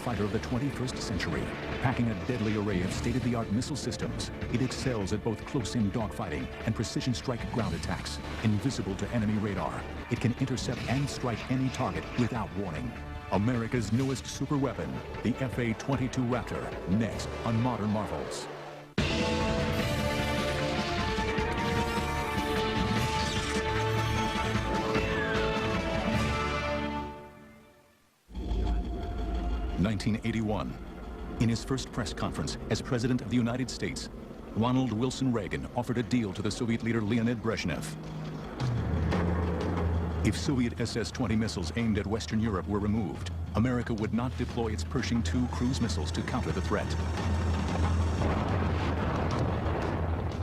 fighter of the 21st century. Packing a deadly array of state-of-the-art missile systems, it excels at both close-in dogfighting and precision strike ground attacks. Invisible to enemy radar, it can intercept and strike any target without warning. America's newest superweapon, the FA-22 Raptor, next on Modern Marvels. (1981). In his first press conference as President of the United States, Ronald Wilson Reagan offered a deal to the Soviet leader Leonid Brezhnev. If Soviet SS-20 missiles aimed at Western Europe were removed, America would not deploy its Pershing II cruise missiles to counter the threat.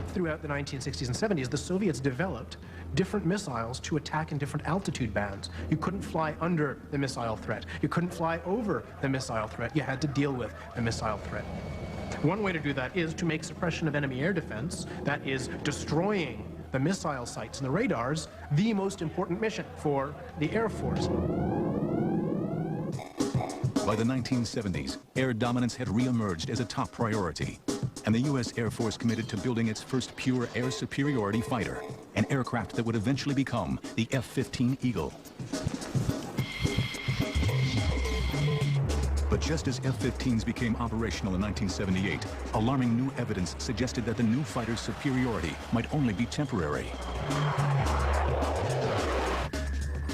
Throughout the 1960s and 70s, the Soviets developed different missiles to attack in different altitude bands. You couldn't fly under the missile threat. You couldn't fly over the missile threat. You had to deal with the missile threat. One way to do that is to make suppression of enemy air defense, that is destroying the missile sites and the radars, the most important mission for the Air Force. By the 1970s, air dominance had re-emerged as a top priority, and the U.S. Air Force committed to building its first pure air superiority fighter, an aircraft that would eventually become the F-15 Eagle. But just as F-15s became operational in 1978, alarming new evidence suggested that the new fighter's superiority might only be temporary.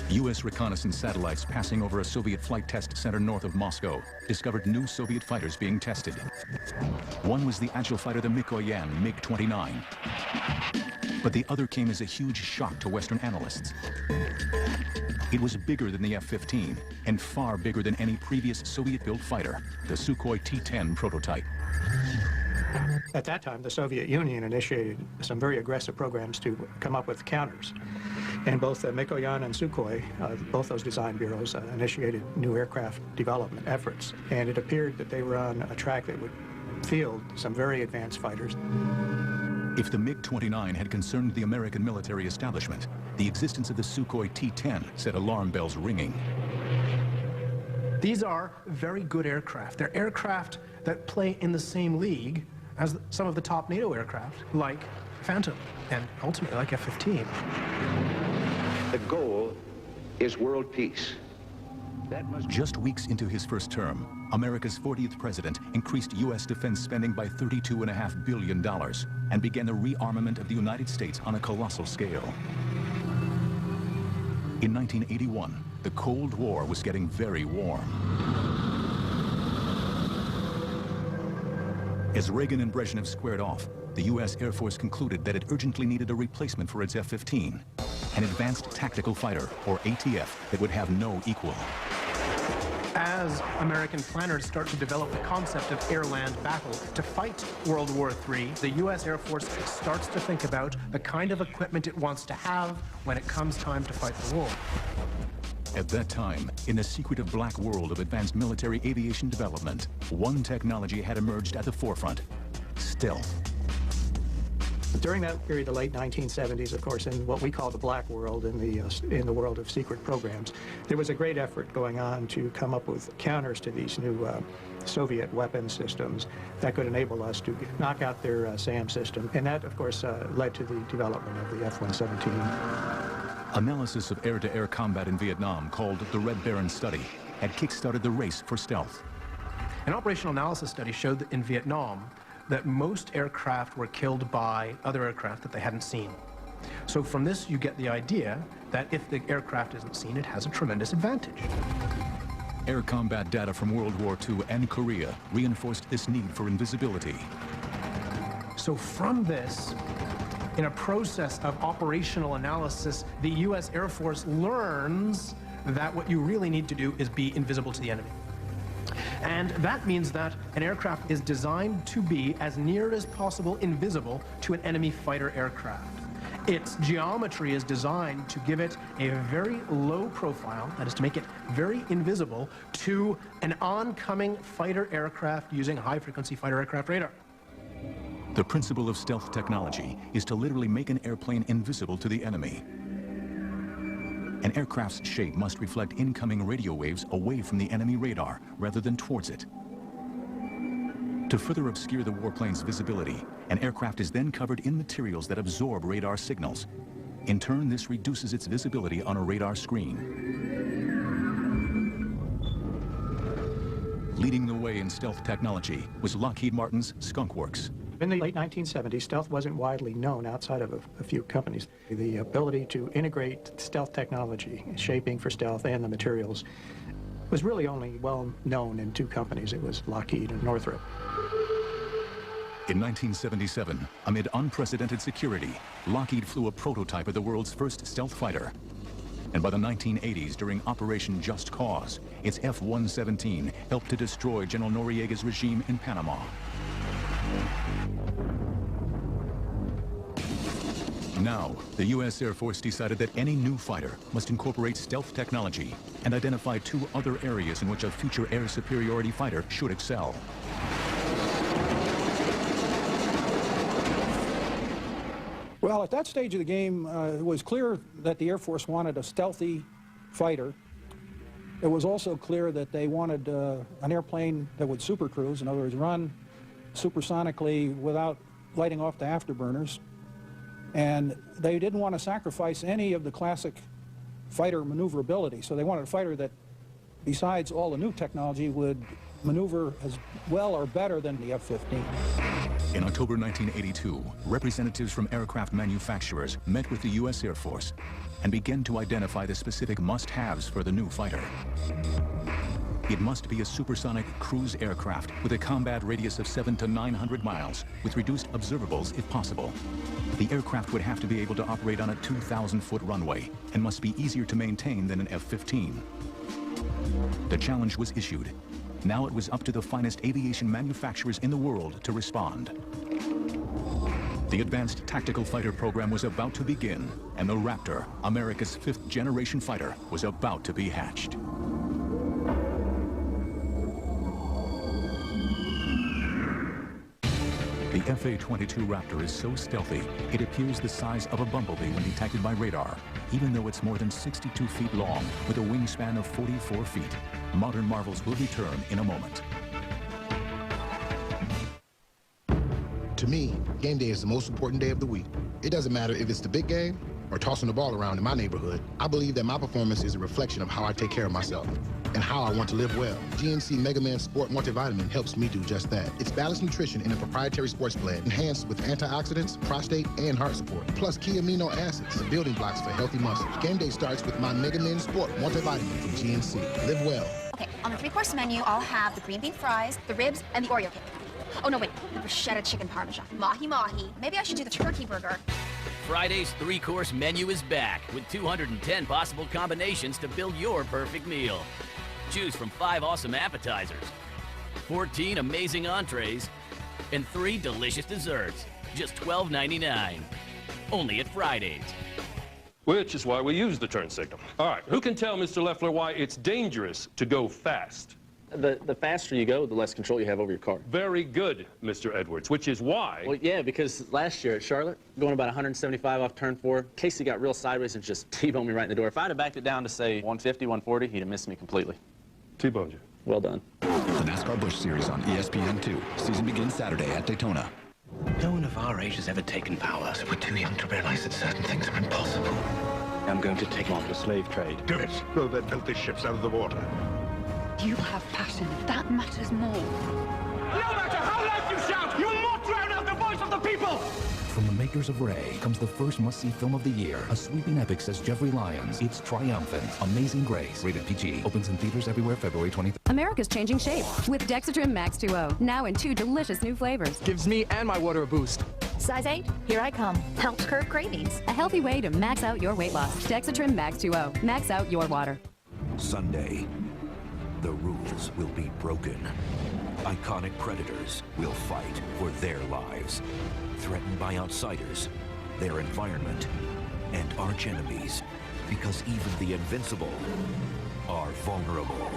U.S. reconnaissance satellites passing over a Soviet flight test center north of Moscow discovered new Soviet fighters being tested. One was the agile fighter, the Mikoyan MiG-29. But the other came as a huge shock to Western analysts. It was bigger than the F-15 and far bigger than any previous Soviet-built fighter, the Sukhoi T-10 prototype. At that time, the Soviet Union initiated some very aggressive programs to come up with counters. And both Mikoyan and Sukhoi, both those design bureaus, initiated new aircraft development efforts. And it appeared that they were on a track that would field some very advanced fighters. If the MiG-29 had concerned the American military establishment, the existence of the Sukhoi T-10 set alarm bells ringing. These are very good aircraft. They're aircraft that play in the same league as some of the top NATO aircraft, like Phantom, and ultimately like F-15. The goal is world peace. Just weeks into his first term, America's 40th president increased U.S. defense spending by $32.5 billion and began the rearmament of the United States on a colossal scale. In 1981, the Cold War was getting very warm. As Reagan and Brezhnev squared off, the U.S. Air Force concluded that it urgently needed a replacement for its F-15, an advanced tactical fighter, or ATF, that would have no equal. As American planners start to develop the concept of air-land battle to fight World War III, the U.S. Air Force starts to think about the kind of equipment it wants to have when it comes time to fight the war. At that time, in the secretive black world of advanced military aviation development, one technology had emerged at the forefront: stealth. During that period, the late 1970s, of course, in what we call the black world, in the world of secret programs, there was a great effort going on to come up with counters to these new Soviet weapon systems that could enable us to knock out their SAM system. And that, of course, led to the development of the F-117. Analysis of air-to-air combat in Vietnam, called the Red Baron Study, had kick-started the race for stealth. An operational analysis study showed that in Vietnam, that most aircraft were killed by other aircraft that they hadn't seen. So from this, you get the idea that if the aircraft isn't seen, it has a tremendous advantage. Air combat data from World War II and Korea reinforced this need for invisibility. So from this, in a process of operational analysis, the U.S. Air Force learns that what you really need to do is be invisible to the enemy. And that means that an aircraft is designed to be as near as possible invisible to an enemy fighter aircraft. Its geometry is designed to give it a very low profile, that is to make it very invisible to an oncoming fighter aircraft using high-frequency fighter aircraft radar. The principle of stealth technology is to literally make an airplane invisible to the enemy. An aircraft's shape must reflect incoming radio waves away from the enemy radar rather than towards it. To further obscure the warplane's visibility, an aircraft is then covered in materials that absorb radar signals. In turn, this reduces its visibility on a radar screen. Leading the way in stealth technology was Lockheed Martin's Skunk Works. In the late 1970s, stealth wasn't widely known outside of a few companies. The ability to integrate stealth technology, shaping for stealth, and the materials was really only well known in two companies. It was Lockheed and Northrop. In 1977, amid unprecedented security, Lockheed flew a prototype of the world's first stealth fighter. And by the 1980s, during Operation Just Cause, its F-117 helped to destroy General Noriega's regime in Panama. Now, the U.S. Air Force decided that any new fighter must incorporate stealth technology and identify two other areas in which a future air superiority fighter should excel. Well, at that stage of the game, it was clear that the Air Force wanted a stealthy fighter. It was also clear that they wanted an airplane that would supercruise, in other words, run supersonically without lighting off the afterburners. And they didn't want to sacrifice any of the classic fighter maneuverability. So they wanted a fighter that, besides all the new technology, would maneuver as well or better than the F-15. In October 1982, representatives from aircraft manufacturers met with the U.S. Air Force and began to identify the specific must-haves for the new fighter. It must be a supersonic cruise aircraft with a combat radius of 700 to 900 miles, with reduced observables if possible. The aircraft would have to be able to operate on a 2,000-foot runway and must be easier to maintain than an F-15. The challenge was issued. Now it was up to the finest aviation manufacturers in the world to respond. The Advanced Tactical Fighter program was about to begin, and the Raptor, America's fifth-generation fighter, was about to be hatched. The FA-22 Raptor is so stealthy, it appears the size of a bumblebee when detected by radar, even though it's more than 62 feet long with a wingspan of 44 feet. Modern marvels will return in a moment. To me, game day is the most important day of the week. It doesn't matter if it's the big game or tossing the ball around in my neighborhood. I believe that my performance is a reflection of how I take care of myself and how I want to live well. GNC Mega Man Sport Multivitamin helps me do just that. It's balanced nutrition in a proprietary sports blend, enhanced with antioxidants, prostate, and heart support, plus key amino acids, the building blocks for healthy muscles. Game day starts with my Mega Man Sport Multivitamin from GNC. Live well. Okay, on the three-course menu, I'll have the green bean fries, the ribs, and the Oreo cake. Oh, no, wait, the bruschetta chicken parmesan. Mahi-mahi. Maybe I should do the turkey burger. Friday's three-course menu is back with 210 possible combinations to build your perfect meal. Choose from 5 awesome appetizers, 14 amazing entrees, and 3 delicious desserts. Just $12.99. Only at Fridays. Which is why we use the turn signal. All right, who can tell Mr. Leffler why it's dangerous to go fast? The faster you go, the less control you have over your car. Very good, Mr. Edwards, which is why... Well, yeah, because last year at Charlotte, going about 175 off turn 4, Casey got real sideways and just T-boned me right in the door. If I'd have backed it down to, say, 150, 140, he'd have missed me completely. T-boned you. Well done. The NASCAR Busch Series on ESPN2. Season begins Saturday at Daytona. No one of our age has ever taken power, so we're too young to realize that certain things are impossible. I'm going to take off the slave trade. Do it. Blow their filthy ships out of the water. You have passion. That matters more. No matter how loud you shout, you will not drown out the voice of the people! From the makers of Ray comes the first must-see film of the year. A sweeping epic, says Jeffrey Lyons. It's triumphant. Amazing Grace. Rated PG. Opens in theaters everywhere February 23rd. America's changing shape with Dexatrim Max 2.0. Now in 2 delicious new flavors. Gives me and my water a boost. Size 8, here I come. Helps curb cravings. A healthy way to max out your weight loss. Dexatrim Max 2.0. Max out your water. Sunday, the rules will be broken. Iconic predators will fight for their lives. Threatened by outsiders, their environment, and arch enemies. Because even the invincible are vulnerable.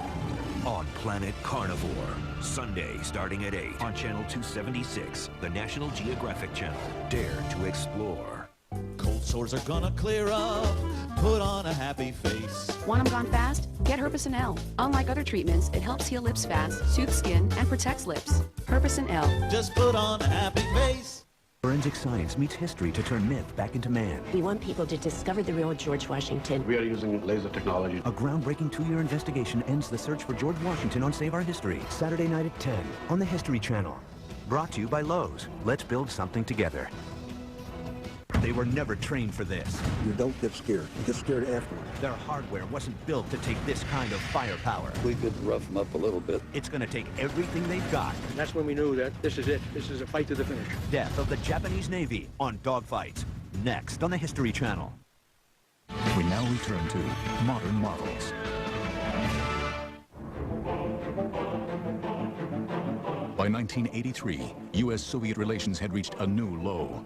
On Planet Carnivore. Sunday, starting at 8 on Channel 276, the National Geographic Channel. Dare to explore. Cold sores are gonna clear up. Put on a happy face. Want them gone fast? Get Herpesen L. Unlike other treatments, it helps heal lips fast, soothes skin, and protects lips. Herpesen L. Just put on a happy face. Forensic science meets history to turn myth back into man. We want people to discover the real George Washington. We are using laser technology. A groundbreaking 2-year investigation ends the search for George Washington on Save Our History. Saturday night at 10 on the History Channel. Brought to you by Lowe's. Let's build something together. They were never trained for this. You don't get scared. You get scared afterwards. Their hardware wasn't built to take this kind of firepower. We could rough them up a little bit. It's going to take everything they've got. And that's when we knew that this is it. This is a fight to the finish. Death of the Japanese Navy on Dogfights. Next on the History Channel. We now return to Modern Marvels. By 1983, U.S.-Soviet relations had reached a new low.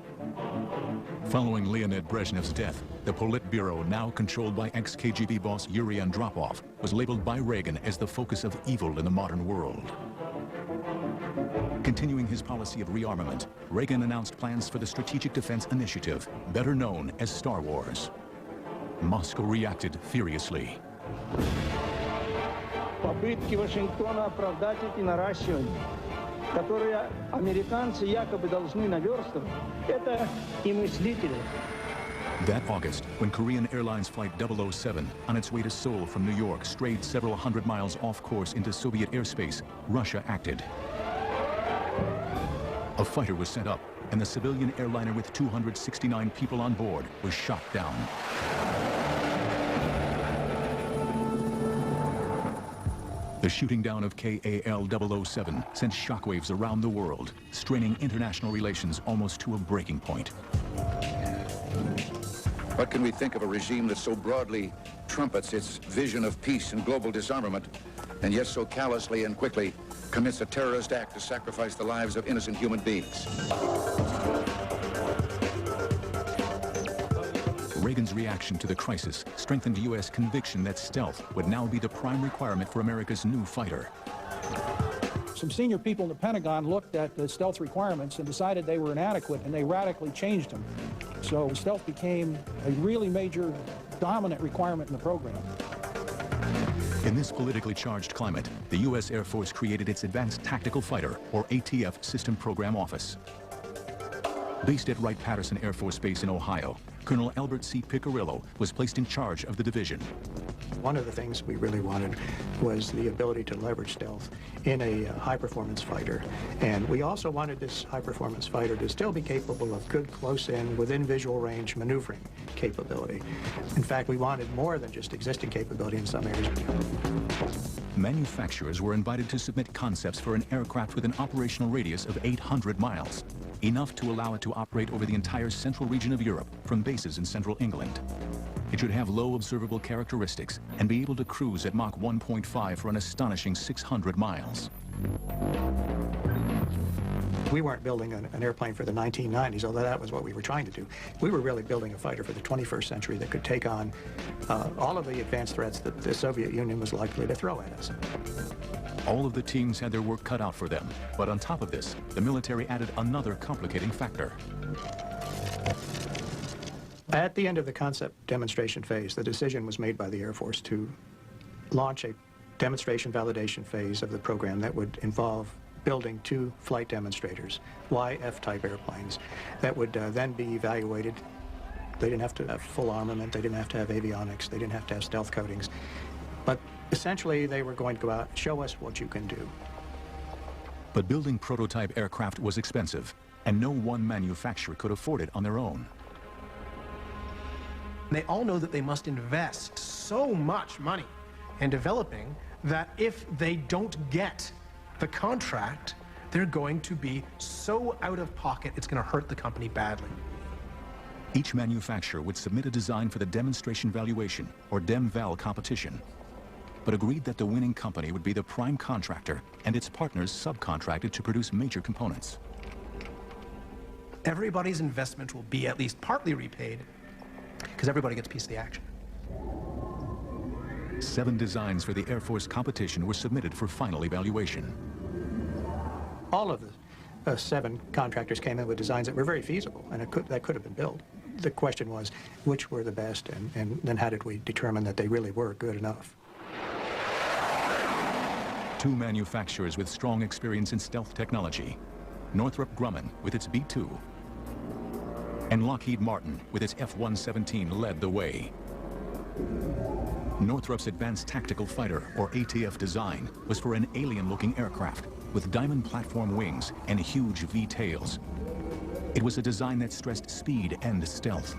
Following Leonid Brezhnev's death, the Politburo, now controlled by ex-KGB boss Yuri Andropov, was labeled by Reagan as the focus of evil in the modern world. Continuing his policy of rearmament, Reagan announced plans for the Strategic Defense Initiative, better known as Star Wars. Moscow reacted furiously. Попытки Вашингтона оправдать эти наращивания, которые американцы якобы должны наверстывать, это и мыслители. That August, when Korean Airlines Flight 007, on its way to Seoul from New York, strayed several hundred miles off course into Soviet airspace, Russia acted. A fighter was sent up, and the civilian airliner with 269 people on board was shot down. The shooting down of KAL-007 sent shockwaves around the world, straining international relations almost to a breaking point. What can we think of a regime that so broadly trumpets its vision of peace and global disarmament, and yet so callously and quickly commits a terrorist act to sacrifice the lives of innocent human beings? Reagan's reaction to the crisis strengthened U.S. conviction that stealth would now be the prime requirement for America's new fighter. Some senior people in the Pentagon looked at the stealth requirements and decided they were inadequate, and they radically changed them. So stealth became a really major, dominant requirement in the program. In this politically charged climate, the U.S. Air Force created its Advanced Tactical Fighter, or ATF, System Program Office. Based at Wright-Patterson Air Force Base in Ohio, Colonel Albert C. Piccirillo was placed in charge of the division. One of the things we really wanted was the ability to leverage stealth in a high-performance fighter. And we also wanted this high-performance fighter to still be capable of good close-in, within visual range maneuvering capability. In fact, we wanted more than just existing capability in some areas. Manufacturers were invited to submit concepts for an aircraft with an operational radius of 800 miles, enough to allow it to operate over the entire central region of Europe from bases in central England. It should have low observable characteristics and be able to cruise at Mach 1.5 for an astonishing 600 miles. We weren't building an airplane for the 1990s, although that was what we were trying to do. We were really building a fighter for the 21st century that could take on all of the advanced threats that the Soviet Union was likely to throw at us. All of the teams had their work cut out for them, but on top of this, the military added another complicating factor. At the end of the concept demonstration phase, the decision was made by the Air Force to launch a demonstration validation phase of the program that would involve building 2 flight demonstrators, YF-type airplanes, that would then be evaluated. They didn't have to have full armament, they didn't have to have avionics, they didn't have to have stealth coatings. But essentially, they were going to go out and show us what you can do. But building prototype aircraft was expensive, and no one manufacturer could afford it on their own. They all know that they must invest so much money in developing that if they don't get the contract, they're going to be so out of pocket, it's going to hurt the company badly. Each manufacturer would submit a design for the demonstration valuation, or DEM-VAL competition, but agreed that the winning company would be the prime contractor and its partners subcontracted to produce major components. Everybody's investment will be at least partly repaid because everybody gets a piece of the action. 7 designs for the Air Force competition were submitted for final evaluation. All of the 7 contractors came in with designs that were very feasible, and that could have been built. the question was, which were the best, and then how did we determine that they really were good enough? Two manufacturers with strong experience in stealth technology, Northrop Grumman with its B-2, and Lockheed Martin with its F-117 led the way. Northrop's Advanced Tactical Fighter, or ATF design, was for an alien-looking aircraft with diamond platform wings and huge V-tails. It was a design that stressed speed and stealth.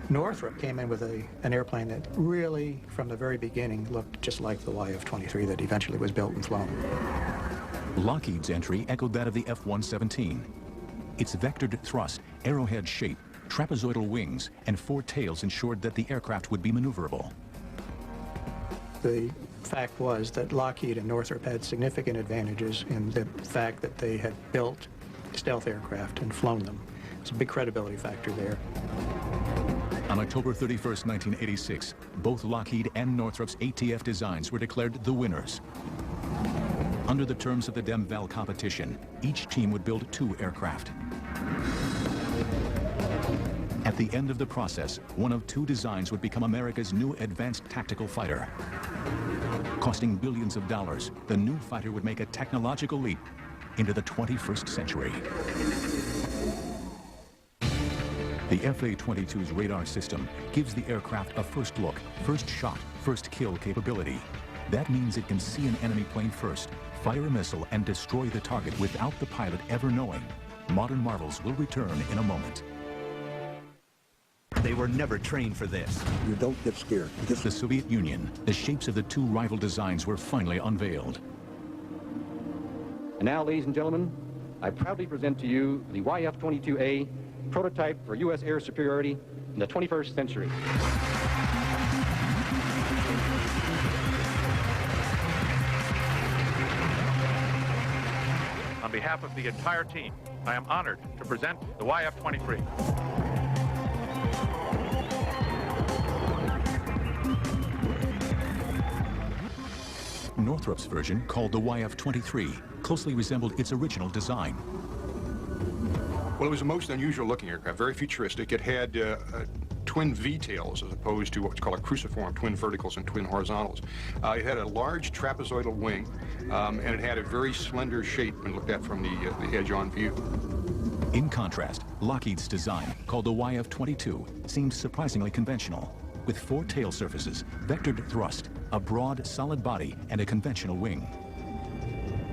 Northrop came in with an airplane that really, from the very beginning, looked just like the YF-23 that eventually was built and flown. Lockheed's entry echoed that of the F-117. Its vectored thrust, arrowhead shape, trapezoidal wings, and four tails ensured that the aircraft would be maneuverable. The fact was that Lockheed and Northrop had significant advantages in the fact that they had built stealth aircraft and flown them. It's a big credibility factor there. On October 31st, 1986, both Lockheed and Northrop's ATF designs were declared the winners. Under the terms of the Demval competition, each team would build 2 aircraft. At the end of the process, one of 2 designs would become America's new advanced tactical fighter. Costing billions of dollars, the new fighter would make a technological leap into the 21st century. The FA-22's radar system gives the aircraft a first look, first shot, first kill capability. That means it can see an enemy plane first, fire a missile, and destroy the target without the pilot ever knowing. Modern marvels will return in a moment. They were never trained for this. You don't get scared. The Soviet Union, the shapes of the 2 rival designs were finally unveiled. And now, ladies and gentlemen, I proudly present to you the YF-22A, prototype for U.S. air superiority in the 21st century. On behalf of the entire team, I am honored to present the YF-23. Northrop's version, called the YF-23, closely resembled its original design. Well, it was the most unusual looking aircraft, very futuristic. It had twin V-tails as opposed to what's called a cruciform, twin verticals and twin horizontals. It had a large trapezoidal wing, and it had a very slender shape when looked at from the edge-on view. In contrast, Lockheed's design, called the YF-22, seemed surprisingly conventional, with 4 tail surfaces, vectored thrust, a broad, solid body, and a conventional wing.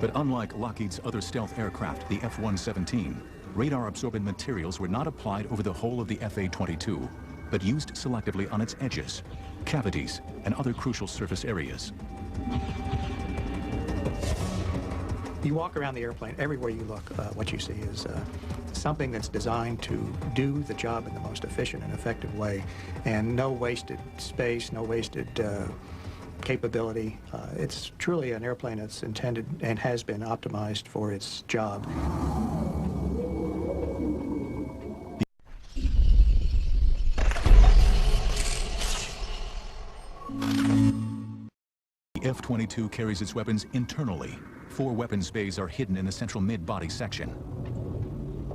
But unlike Lockheed's other stealth aircraft, the F-117, radar-absorbent materials were not applied over the whole of the FA-22, but used selectively on its edges, cavities, and other crucial surface areas. You walk around the airplane, everywhere you look, what you see is something that's designed to do the job in the most efficient and effective way, and no wasted space, no wasted capability. It's truly an airplane that's intended and has been optimized for its job. The F-22 carries its weapons internally. 4 weapons bays are hidden in the central mid-body section.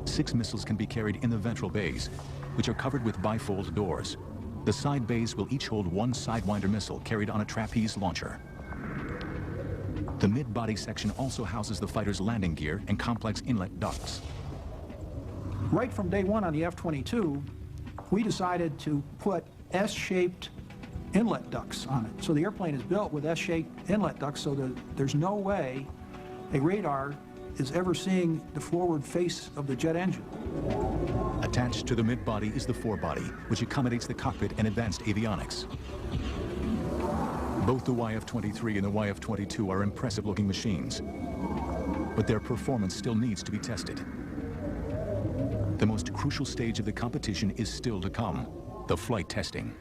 6 missiles can be carried in the ventral bays, which are covered with bifold doors. The side bays will each hold 1 Sidewinder missile carried on a trapeze launcher. The mid-body section also houses the fighter's landing gear and complex inlet ducts. Right from day one on the F-22, we decided to put S-shaped inlet ducts on it. So the airplane is built with S-shaped inlet ducts so that there's no way a radar is ever seeing the forward face of the jet engine. Attached to the mid-body is the forebody, which accommodates the cockpit and advanced avionics. Both the YF-23 and the YF-22 are impressive-looking machines, but their performance still needs to be tested. The most crucial stage of the competition is still to come, the flight testing.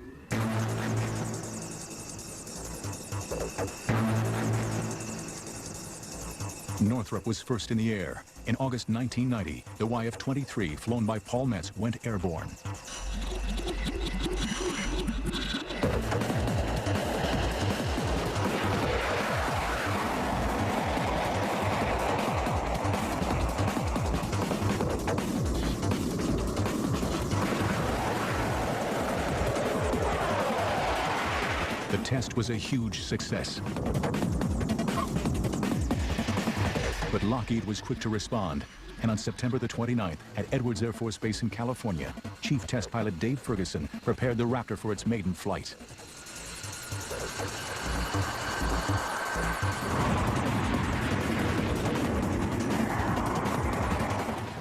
Northrop was first in the air. In August 1990, the YF-23, flown by Paul Metz, went airborne. test was a huge success. But Lockheed was quick to respond, and on September the 29th, at Edwards Air Force Base in California, Chief Test Pilot Dave Ferguson prepared the Raptor for its maiden flight.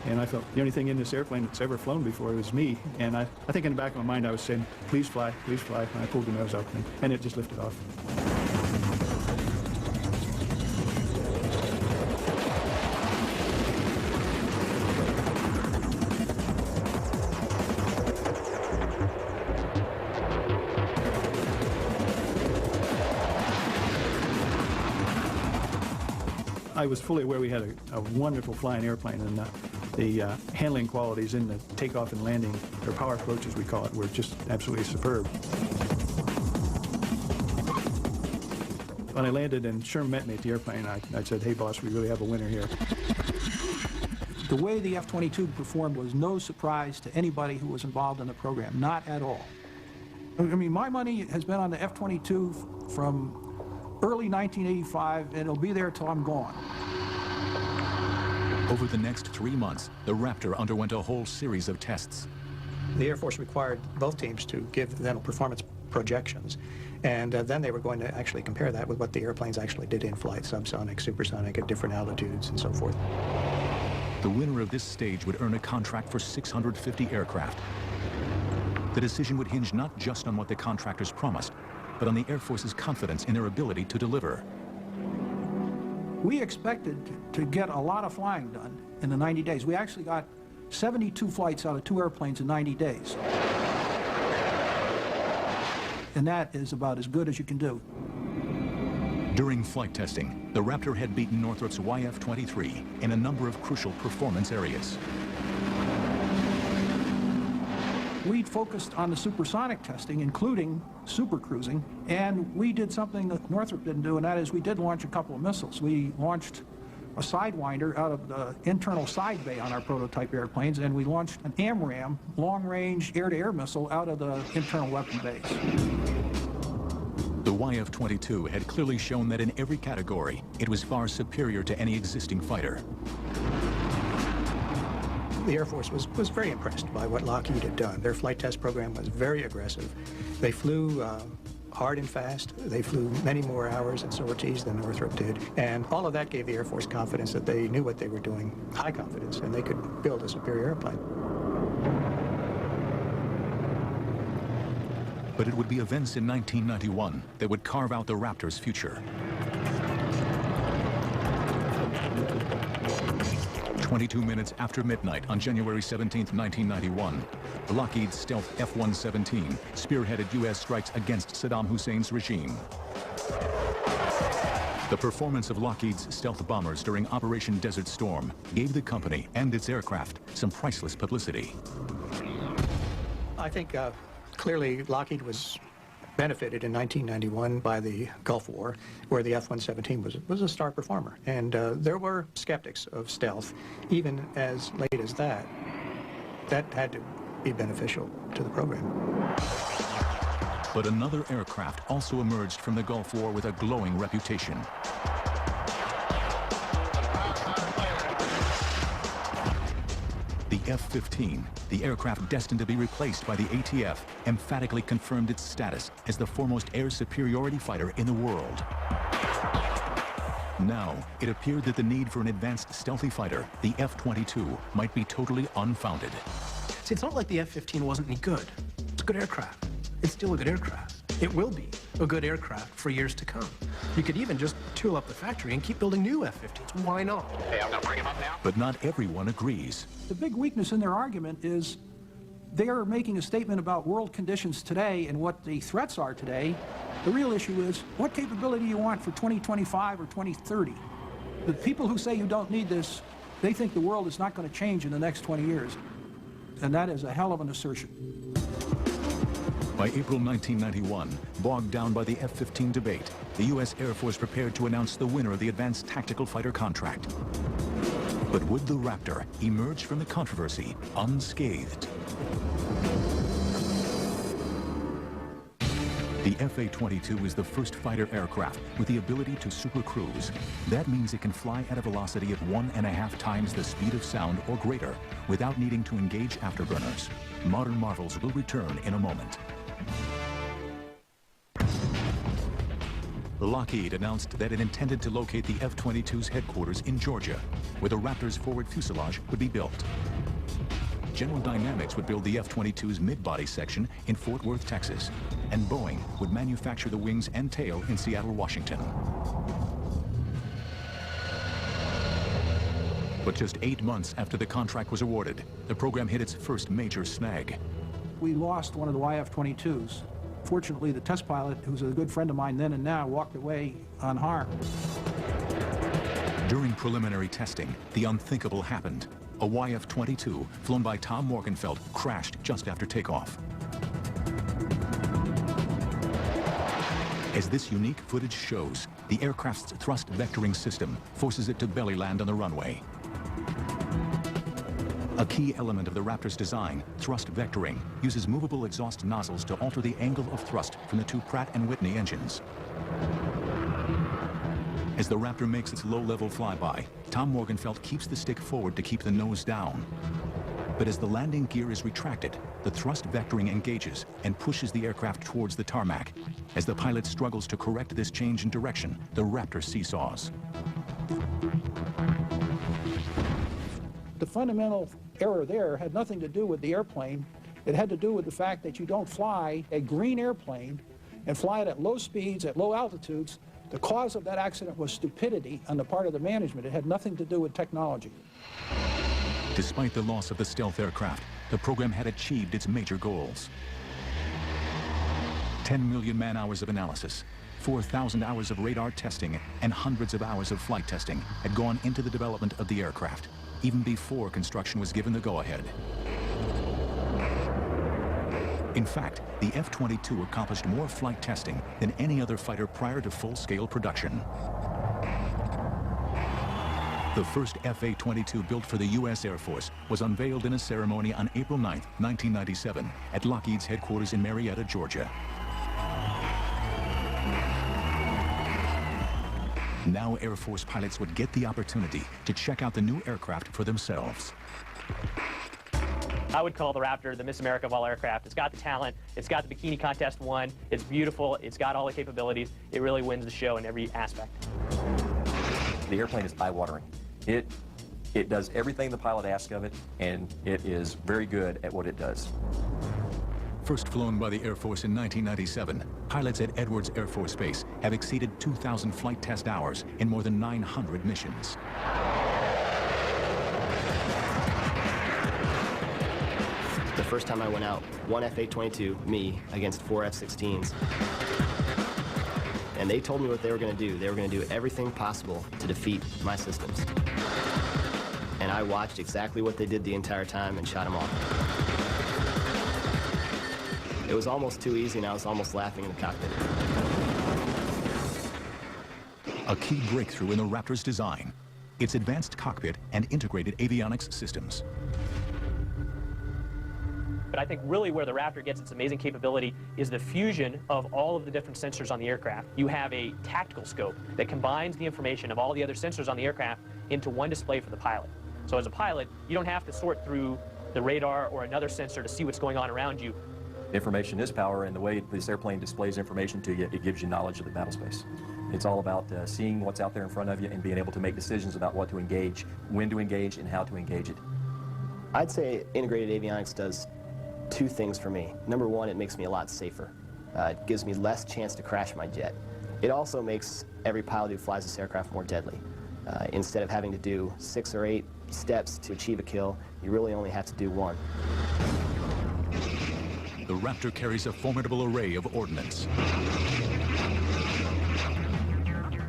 And I felt the only thing in this airplane that's ever flown before was me. And I think in the back of my mind I was saying, please fly, please fly. And I pulled the nose up and it just lifted off. I was fully aware we had a wonderful flying airplane, and the handling qualities in the takeoff and landing, or power approach as we call it, were just absolutely superb. When I landed and Sherm met me at the airplane, I said, hey boss, we really have a winner here. The way the F-22 performed was no surprise to anybody who was involved in the program, not at all. I mean, my money has been on the F-22 from early 1985, and it'll be there till I'm gone. Over the next 3 months, the Raptor underwent a whole series of tests. The Air Force required both teams to give them performance projections, and then they were going to actually compare that with what the airplanes actually did in flight, subsonic, supersonic, at different altitudes, and so forth. The winner of this stage would earn a contract for 650 aircraft. The decision would hinge not just on what the contractors promised, but on the Air Force's confidence in their ability to deliver. We expected to get a lot of flying done in the 90 days. We actually got 72 flights out of 2 airplanes in 90 days. And that is about as good as you can do. During flight testing, the Raptor had beaten Northrop's YF-23 in a number of crucial performance areas. We focused on the supersonic testing, including supercruising, and we did something that Northrop didn't do, and that is we did launch a couple of missiles. We launched a Sidewinder out of the internal side bay on our prototype airplanes, and we launched an AMRAAM, long-range air-to-air missile, out of the internal weapon base. The YF-22 had clearly shown that in every category, it was far superior to any existing fighter. The Air Force was very impressed by what Lockheed had done. Their flight test program was very aggressive. They flew hard and fast. They flew many more hours and sorties than Northrop did. And all of that gave the Air Force confidence that they knew what they were doing, high confidence, and they could build a superior airplane. But it would be events in 1991 that would carve out the Raptor's future. 22 minutes after midnight on January 17, 1991, Lockheed's stealth F-117 spearheaded U.S. strikes against Saddam Hussein's regime. The performance of Lockheed's stealth bombers during Operation Desert Storm gave the company and its aircraft some priceless publicity. I think clearly Lockheed was benefited in 1991 by the Gulf War, where the F-117 was a star performer. And there were skeptics of stealth, even as late as that. That had to be beneficial to the program. But another aircraft also emerged from the Gulf War with a glowing reputation. The F-15, the aircraft destined to be replaced by the ATF, emphatically confirmed its status as the foremost air superiority fighter in the world. Now, it appeared that the need for an advanced stealthy fighter, the F-22, might be totally unfounded. See, it's not like the F-15 wasn't any good. It's a good aircraft. It's still a good aircraft. It will be a good aircraft for years to come. You could even just tool up the factory and keep building new F-15s. Why not? Hey, I'm gonna bring him up now. But not everyone agrees. The big weakness in their argument is they are making a statement about world conditions today and what the threats are today. The real issue is what capability you want for 2025 or 2030. The people who say you don't need this, they think the world is not going to change in the next 20 years. And that is a hell of an assertion. By April 1991, bogged down by the F-15 debate, the U.S. Air Force prepared to announce the winner of the Advanced Tactical Fighter contract. But would the Raptor emerge from the controversy unscathed? The F-A-22 is the first fighter aircraft with the ability to supercruise. That means it can fly at a velocity of 1.5 times the speed of sound or greater without needing to engage afterburners. Modern marvels will return in a moment. Lockheed announced that it intended to locate the F-22's headquarters in Georgia, where the Raptor's forward fuselage would be built. General Dynamics would build the F-22's mid-body section in Fort Worth, Texas, and Boeing would manufacture the wings and tail in Seattle, Washington. But just 8 months after the contract was awarded, the program hit its first major snag. We lost one of the YF-22s. Fortunately, the test pilot, who's a good friend of mine then and now, walked away unharmed. During preliminary testing, the unthinkable happened. A YF-22, flown by Tom Morgenfeld, crashed just after takeoff. As this unique footage shows, the aircraft's thrust vectoring system forces it to belly land on the runway. A key element of the Raptor's design, thrust vectoring, uses movable exhaust nozzles to alter the angle of thrust from the two Pratt & Whitney engines. As the Raptor makes its low-level flyby, Tom Morgenfeld keeps the stick forward to keep the nose down. But as the landing gear is retracted, the thrust vectoring engages and pushes the aircraft towards the tarmac. As the pilot struggles to correct this change in direction, the Raptor seesaws. The fundamental error there had nothing to do with the airplane. It had to do with the fact that you don't fly a green airplane and fly it at low speeds, at low altitudes. The cause of that accident was stupidity on the part of the management. It had nothing to do with technology. Despite the loss of the stealth aircraft, the program had achieved its major goals. 10 million man-hours of analysis, 4,000 hours of radar testing, and hundreds of hours of flight testing had gone into the development of the aircraft, even before construction was given the go-ahead. In fact, the F-22 accomplished more flight testing than any other fighter prior to full-scale production. The first F-A-22 built for the U.S. Air Force was unveiled in a ceremony on April 9, 1997, at Lockheed's headquarters in Marietta, Georgia. Now Air Force pilots would get the opportunity to check out the new aircraft for themselves. I would call the Raptor the Miss America of all aircraft. It's got the talent, it's got the bikini contest won, it's beautiful, it's got all the capabilities. It really wins the show in every aspect. The airplane is eye-watering. It does everything the pilot asks of it, and it is very good at what it does. First flown by the Air Force in 1997, pilots at Edwards Air Force Base have exceeded 2,000 flight test hours in more than 900 missions. The first time I went out, one F-A-22, me, against 4 F-16s. And they told me what they were going to do. They were going to do everything possible to defeat my systems. And I watched exactly what they did the entire time and shot them off. It was almost too easy, and I was almost laughing in the cockpit. A key breakthrough in the Raptor's design, its advanced cockpit and integrated avionics systems. But I think really where the Raptor gets its amazing capability is the fusion of all of the different sensors on the aircraft. You have a tactical scope that combines the information of all the other sensors on the aircraft into one display for the pilot. So as a pilot, you don't have to sort through the radar or another sensor to see what's going on around you. Information is power, and the way this airplane displays information to you, it gives you knowledge of the battle space. It's all about seeing what's out there in front of you and being able to make decisions about what to engage, when to engage, and how to engage it. I'd say integrated avionics does two things for me. Number one, it makes me a lot safer. It gives me less chance to crash my jet. It also makes every pilot who flies this aircraft more deadly. Instead of having to do 6 or 8 steps to achieve a kill, you really only have to do one. The Raptor carries a formidable array of ordnance.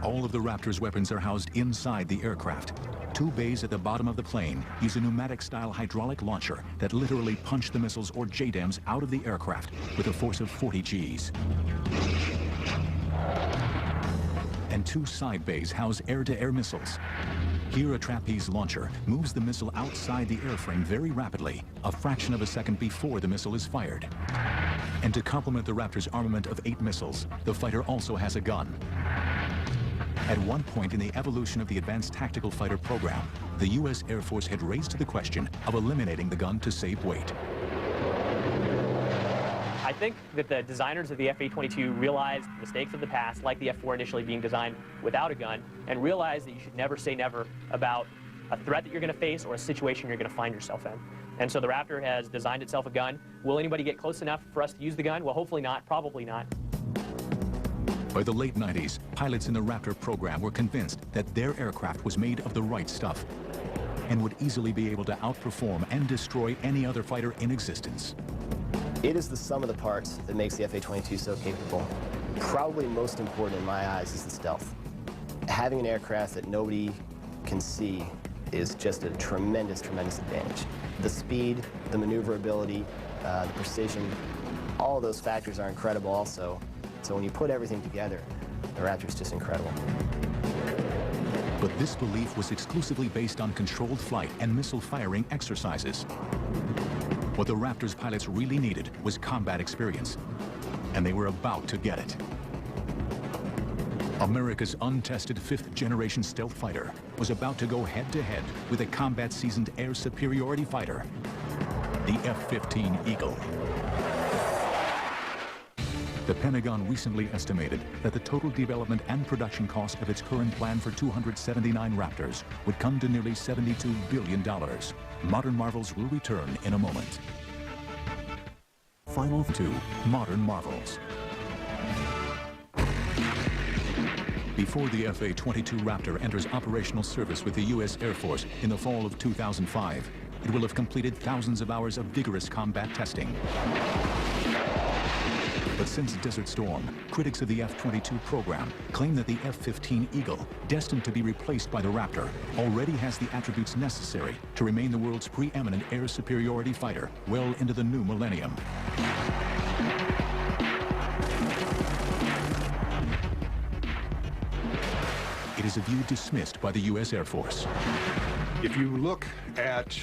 All of the Raptor's weapons are housed inside the aircraft. 2 bays at the bottom of the plane use a pneumatic-style hydraulic launcher that literally punch the missiles or JDAMs out of the aircraft with a force of 40 Gs. And 2 side bays house air-to-air missiles. Here, a trapeze launcher moves the missile outside the airframe very rapidly, a fraction of a second before the missile is fired. And to complement the Raptor's armament of 8 missiles, the fighter also has a gun. At one point in the evolution of the Advanced Tactical Fighter program, the U.S. Air Force had raised the question of eliminating the gun to save weight. I think that the designers of the F-A-22 realized mistakes of the past, like the F-4 initially being designed without a gun, and realized that you should never say never about a threat that you're going to face or a situation you're going to find yourself in. And so the Raptor has designed itself a gun. Will anybody get close enough for us to use the gun? Well, hopefully not, probably not. By the late 90s, pilots in the Raptor program were convinced that their aircraft was made of the right stuff and would easily be able to outperform and destroy any other fighter in existence. It is the sum of the parts that makes the F-A-22 so capable. Probably most important in my eyes is the stealth. Having an aircraft that nobody can see is just a tremendous, tremendous advantage. The speed, the maneuverability, the precision, all of those factors are incredible also. So when you put everything together, the Raptor's just incredible. But this belief was exclusively based on controlled flight and missile firing exercises. What the Raptor's pilots really needed was combat experience, and they were about to get it. America's untested 5th-generation stealth fighter was about to go head-to-head with a combat-seasoned air superiority fighter, the F-15 Eagle. The Pentagon recently estimated that the total development and production cost of its current plan for 279 Raptors would come to nearly $72 billion. Modern Marvels will return in a moment. Final 2, Modern Marvels. Before the F-A-22 Raptor enters operational service with the U.S. Air Force in the fall of 2005, it will have completed thousands of hours of vigorous combat testing. But since Desert Storm, critics of the F-22 program claim that the F-15 Eagle, destined to be replaced by the Raptor, already has the attributes necessary to remain the world's preeminent air superiority fighter well into the new millennium. It is a view dismissed by the U.S. Air Force. If you look at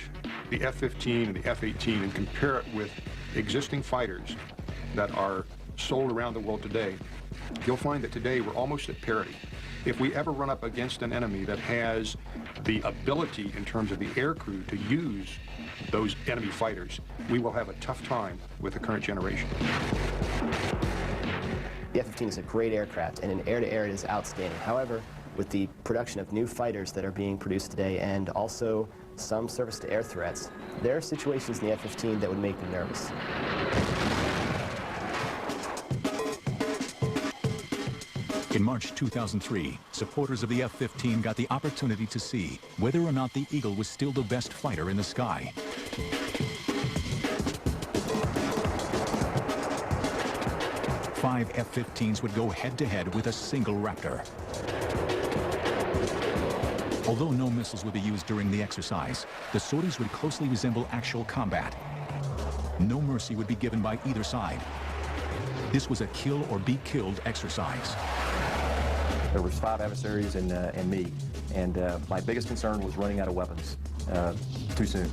the F-15 and the F-18 and compare it with existing fighters that are sold around the world today, you'll find that today we're almost at parity. If we ever run up against an enemy that has the ability in terms of the air crew to use those enemy fighters, we will have a tough time with the current generation. The F-15 is a great aircraft, and in air-to-air it is outstanding. However, with the production of new fighters that are being produced today and also some surface-to-air threats, there are situations in the F-15 that would make me nervous. In March 2003, supporters of the F-15 got the opportunity to see whether or not the Eagle was still the best fighter in the sky. Five F-15s would go head-to-head with a single Raptor. Although no missiles would be used during the exercise, the sorties would closely resemble actual combat. No mercy would be given by either side. This was a kill or be killed exercise. There was 5 adversaries and me, and my biggest concern was running out of weapons too soon.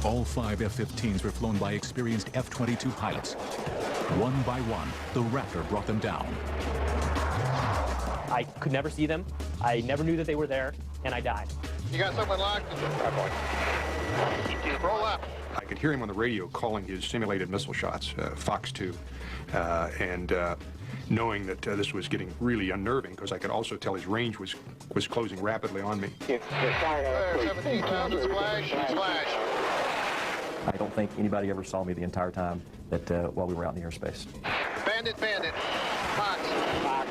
All 5 F-15s were flown by experienced F-22 pilots. One by one, the Raptor brought them down. I could never see them. I never knew that they were there, and I died. You got someone locked? Roll up. I could hear him on the radio calling his simulated missile shots, Fox 2, and knowing that this was getting really unnerving, because I could also tell his range was closing rapidly on me. 17 pounds of splash, splash. I don't think anybody ever saw me the entire time that while we were out in the airspace. Bandit, bandit. Fox. Fox.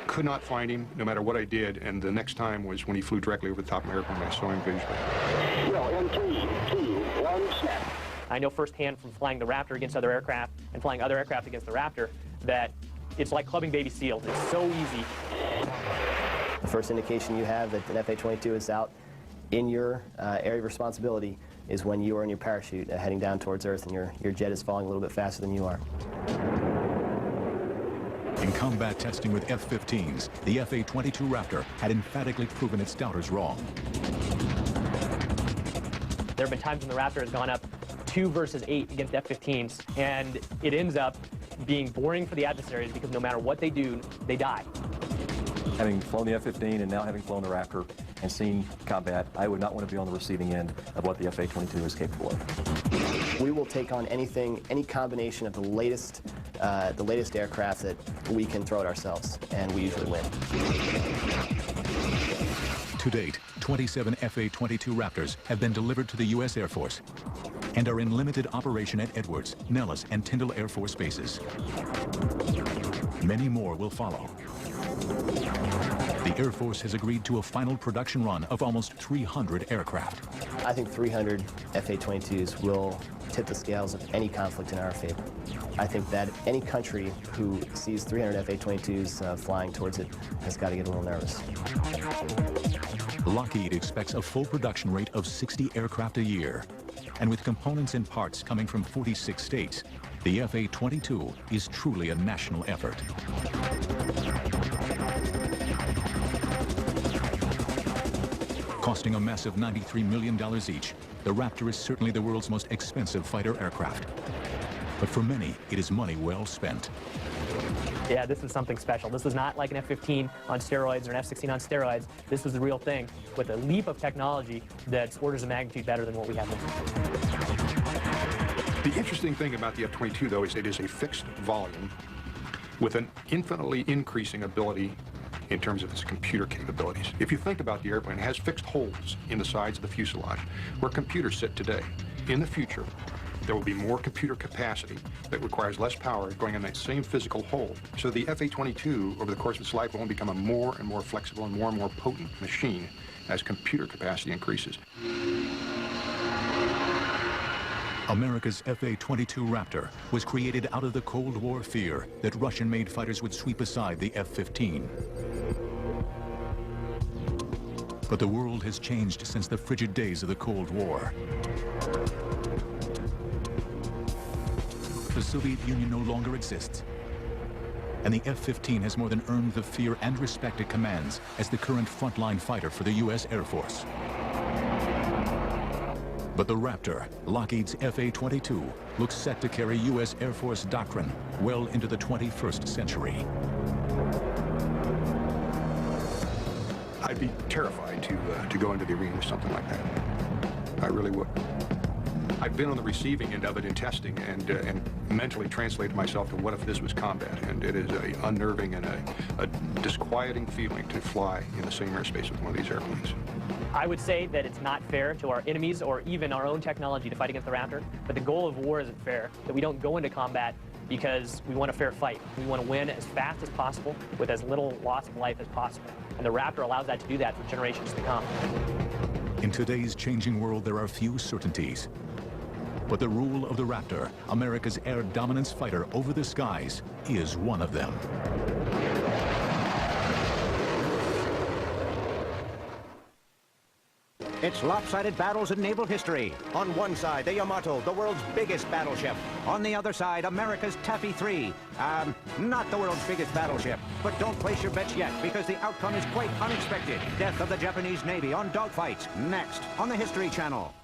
Could not find him, no matter what I did, and the next time was when he flew directly over the top of my airplane. I saw him visually. Well, in 3, 2, 1, snap. I know firsthand from flying the Raptor against other aircraft and flying other aircraft against the Raptor that it's like clubbing baby seals. It's so easy. The first indication you have that an F-A-22 is out in your area of responsibility is when you are in your parachute heading down towards Earth and your jet is falling a little bit faster than you are. In combat testing with F-15s, the F-A-22 Raptor had emphatically proven its doubters wrong. There have been times when the Raptor has gone up 2 versus 8 against F-15s, and it ends up being boring for the adversaries because no matter what they do, they die. Having flown the F-15 and now having flown the Raptor and seen combat, I would not want to be on the receiving end of what the F-A-22 is capable of. We will take on anything, any combination of the latest aircraft that we can throw at ourselves, and we usually win. To date, 27 F-A-22 Raptors have been delivered to the U.S. Air Force and are in limited operation at Edwards, Nellis, and Tyndall Air Force bases. Many more will follow. The Air Force has agreed to a final production run of almost 300 aircraft. I think 300 F-A-22s will tip the scales of any conflict in our favor. I think that any country who sees 300 F-A-22s flying towards it has got to get a little nervous. Lockheed expects a full production rate of 60 aircraft a year. And with components and parts coming from 46 states, the F-A-22 is truly a national effort. Costing a massive $93 million each, the Raptor is certainly the world's most expensive fighter aircraft. But for many, it is money well spent. Yeah, this is something special. This is not like an F-15 on steroids or an F-16 on steroids. This is the real thing with a leap of technology that's orders of magnitude better than what we have now. The interesting thing about the F-22, though, is it is a fixed volume with an infinitely increasing ability in terms of its computer capabilities. If you think about the airplane, it has fixed holes in the sides of the fuselage where computers sit today. In the future, there will be more computer capacity that requires less power going in that same physical hole. So the F-A-22, over the course of its life, will only become a more and more flexible and more potent machine as computer capacity increases. America's F-A-22 Raptor was created out of the Cold War fear that Russian-made fighters would sweep aside the F-15. But the world has changed since the frigid days of the Cold War. The Soviet Union no longer exists, and the F-15 has more than earned the fear and respect it commands as the current frontline fighter for the U.S. Air Force. But the Raptor, Lockheed's F-A-22, looks set to carry U.S. Air Force doctrine well into the 21st century. I'd be terrified to go into the arena with something like that. I really would. I've been on the receiving end of it in testing and mentally translated myself to what if this was combat, and it is a unnerving and a disquieting feeling to fly in the same airspace with one of these airplanes. I would say that it's not fair to our enemies or even our own technology to fight against the Raptor, but the goal of war isn't fair, that we don't go into combat because we want a fair fight. We want to win as fast as possible with as little loss of life as possible. And the Raptor allows that to do that for generations to come. In today's changing world, there are few certainties. But the rule of the Raptor, America's air dominance fighter over the skies, is one of them. It's lopsided battles in naval history. On one side, the Yamato, the world's biggest battleship. On the other side, America's Taffy 3. Not the world's biggest battleship. But don't place your bets yet, because the outcome is quite unexpected. Death of the Japanese Navy on dogfights. Next, on the History Channel.